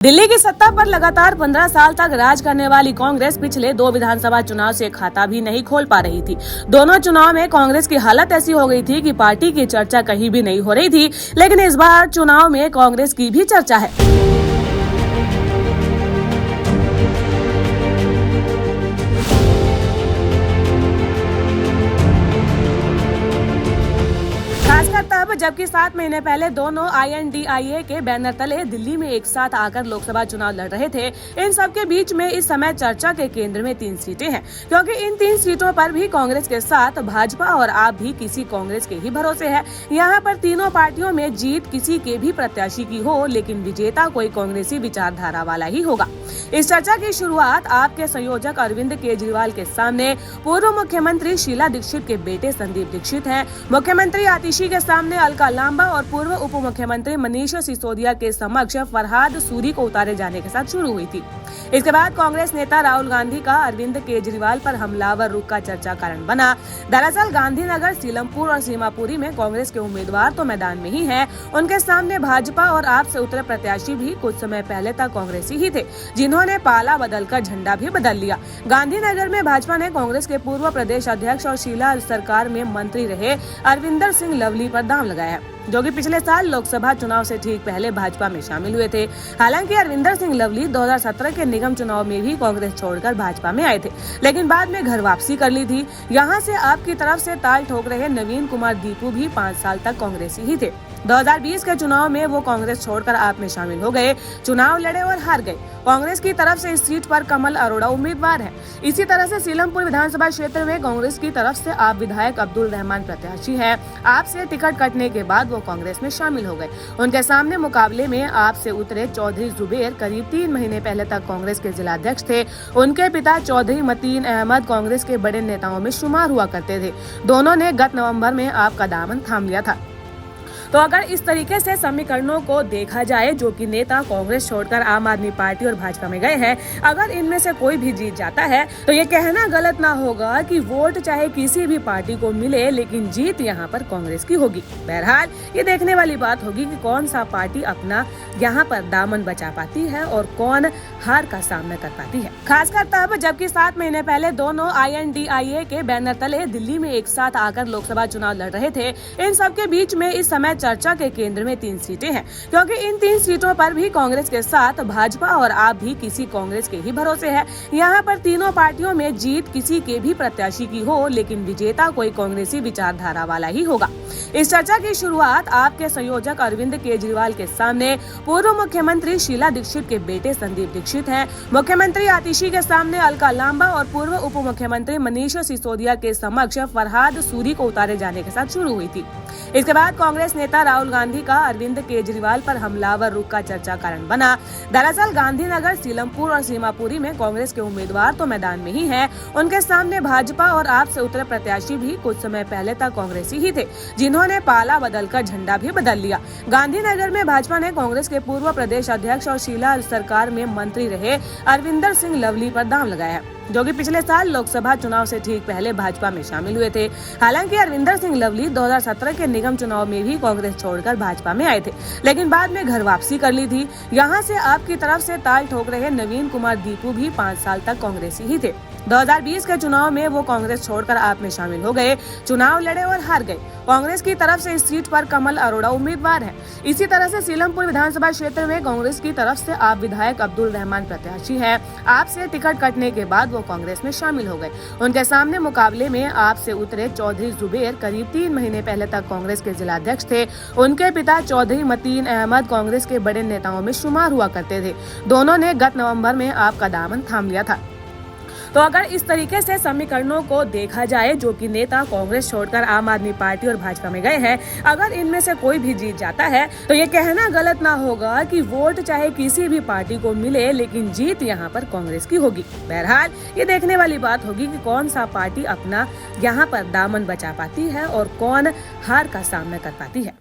दिल्ली की सत्ता पर लगातार 15 साल तक राज करने वाली कांग्रेस पिछले 2 विधानसभा चुनाव से खाता भी नहीं खोल पा रही थी। दोनों चुनाव में कांग्रेस की हालत ऐसी हो गई थी कि पार्टी की चर्चा कहीं भी नहीं हो रही थी, लेकिन इस बार चुनाव में कांग्रेस की भी चर्चा है। खासकर तब जबकि 7 महीने पहले दोनों INDIA के बैनर तले दिल्ली में एक साथ आकर लोकसभा चुनाव लड़ रहे थे। इन सब के बीच में इस समय चर्चा के केंद्र में 3 सीटें हैं, क्योंकि इन 3 सीटों पर भी कांग्रेस के साथ भाजपा और आप भी किसी कांग्रेस के ही भरोसे है। यहाँ पर तीनों पार्टियों में जीत किसी के भी प्रत्याशी की हो, लेकिन विजेता कोई कांग्रेसी विचारधारा वाला ही होगा। इस चर्चा की शुरुआत आपके संयोजक अरविंद केजरीवाल के सामने पूर्व मुख्यमंत्री शीला दीक्षित के बेटे संदीप दीक्षित हैं। मुख्यमंत्री आतिशी के सामने अलका लांबा और पूर्व उप मुख्यमंत्री मनीष सिसोदिया के समक्ष फरहाद सूरी को उतारे जाने के साथ शुरू हुई थी। इसके बाद कांग्रेस नेता राहुल गांधी का अरविंद केजरीवाल पर हमलावर रुख का चर्चा कारण बना। दरअसल गांधीनगर, सीलमपुर और सीमापुरी में कांग्रेस के उम्मीदवार तो मैदान में ही हैं। उनके सामने भाजपा और आप से उतरे प्रत्याशी भी कुछ समय पहले तक कांग्रेसी ही थे, जिन्होंने पाला बदलकर झंडा भी बदल लिया। गांधीनगर में भाजपा ने कांग्रेस के पूर्व प्रदेश अध्यक्ष और शीला सरकार में मंत्री रहे अरविंदर सिंह लवली पर दांव लगाया, जो कि पिछले साल लोकसभा चुनाव से ठीक पहले भाजपा में शामिल हुए थे। हालांकि अरविंदर सिंह लवली 2017 के निगम चुनाव में भी कांग्रेस छोड़कर भाजपा में आए थे, लेकिन बाद में घर वापसी कर ली थी। यहां से आपकी तरफ से ताल ठोक रहे नवीन कुमार दीपू भी 5 साल तक कांग्रेसी ही थे। 2020 के चुनाव में वो कांग्रेस छोड़कर आप में शामिल हो गए, चुनाव लड़े और हार गए। कांग्रेस की तरफ से इस सीट पर कमल अरोड़ा उम्मीदवार है। इसी तरह से सीलमपुर विधानसभा क्षेत्र में कांग्रेस की तरफ से आप विधायक अब्दुल रहमान प्रत्याशी हैं। आप से टिकट कटने के बाद वो कांग्रेस में शामिल हो गए। उनके सामने मुकाबले में आप से उतरे चौधरी जुबेर करीब 3 महीने पहले तक कांग्रेस के जिलाध्यक्ष थे। उनके पिता चौधरी मतीन अहमद कांग्रेस के बड़े नेताओं में शुमार हुआ करते थे। दोनों ने गत नवंबर में आपका दामन थाम लिया था। तो अगर इस तरीके से समीकरणों को देखा जाए, जो कि नेता कांग्रेस छोड़कर आम आदमी पार्टी और भाजपा में गए हैं, अगर इनमें से कोई भी जीत जाता है तो ये कहना गलत ना होगा कि वोट चाहे किसी भी पार्टी को मिले, लेकिन जीत यहाँ पर कांग्रेस की होगी। बहरहाल ये देखने वाली बात होगी कि कौन सा पार्टी अपना यहाँ पर दामन बचा पाती है और कौन हार का सामना कर पाती है। खासकर तब जबकि 7 महीने पहले दोनों INDIA के बैनर तले दिल्ली में एक साथ आकर लोकसभा चुनाव लड़ रहे थे। इन सब के बीच में इस समय चर्चा के केंद्र में 3 सीटें हैं, क्योंकि इन 3 सीटों पर भी कांग्रेस के साथ भाजपा और आप भी किसी कांग्रेस के ही भरोसे है। यहाँ पर तीनों पार्टियों में जीत किसी के भी प्रत्याशी की हो, लेकिन विजेता कोई कांग्रेसी विचारधारा वाला ही होगा। इस चर्चा की शुरुआत आपके संयोजक अरविंद केजरीवाल के सामने पूर्व मुख्यमंत्री शीला दीक्षित के बेटे संदीप दीक्षित हैं। मुख्यमंत्री आतिशी के सामने अलका लांबा और पूर्व उप मुख्यमंत्री मनीष सिसोदिया के समक्ष फरहाद सूरी को उतारे जाने के साथ शुरू हुई थी। इसके बाद कांग्रेस नेता राहुल गांधी का अरविंद केजरीवाल पर हमलावर रुख का चर्चा कारण बना। दरअसल गांधीनगर, सीलमपुर और सीमापुरी में कांग्रेस के उम्मीदवार तो मैदान में ही हैं। उनके सामने भाजपा और आप से उतरे प्रत्याशी भी कुछ समय पहले तक कांग्रेसी ही थे, जिन्होंने पाला बदलकर झंडा भी बदल लिया। गांधीनगर में भाजपा ने कांग्रेस के पूर्व प्रदेश अध्यक्ष और शीला सरकार में मंत्री रहे अरविंदर सिंह लवली पर दांव लगाया, जो कि पिछले साल लोकसभा चुनाव से ठीक पहले भाजपा में शामिल हुए थे। हालांकि अरविंदर सिंह लवली 2017 के निगम चुनाव में भी कांग्रेस छोड़कर भाजपा में आए थे, लेकिन बाद में घर वापसी कर ली थी। यहाँ से आपकी तरफ से ताल ठोक रहे नवीन कुमार दीपू भी 5 साल तक कांग्रेसी ही थे। 2020 के चुनाव में वो कांग्रेस छोड़कर आप में शामिल हो गए, चुनाव लड़े और हार गए। कांग्रेस की तरफ से इस सीट पर कमल अरोड़ा उम्मीदवार है। इसी तरह से सीलमपुर विधानसभा क्षेत्र में कांग्रेस की तरफ से आप विधायक अब्दुल रहमान प्रत्याशी हैं। आप से टिकट कटने के बाद वो कांग्रेस में शामिल हो गए। उनके सामने मुकाबले में आप से उतरे चौधरी जुबेर करीब 3 महीने पहले तक कांग्रेस के जिलाध्यक्ष थे। उनके पिता चौधरी मतीन अहमद कांग्रेस के बड़े नेताओं में शुमार हुआ करते थे। दोनों ने गत नवंबर में आपका दामन थाम लिया था। तो अगर इस तरीके से समीकरणों को देखा जाए, जो कि नेता कांग्रेस छोड़कर आम आदमी पार्टी और भाजपा में गए हैं, अगर इनमें से कोई भी जीत जाता है तो ये कहना गलत ना होगा कि वोट चाहे किसी भी पार्टी को मिले, लेकिन जीत यहाँ पर कांग्रेस की होगी। बहरहाल ये देखने वाली बात होगी कि कौन सा पार्टी अपना यहाँ पर दामन बचा पाती है और कौन हार का सामना कर पाती है।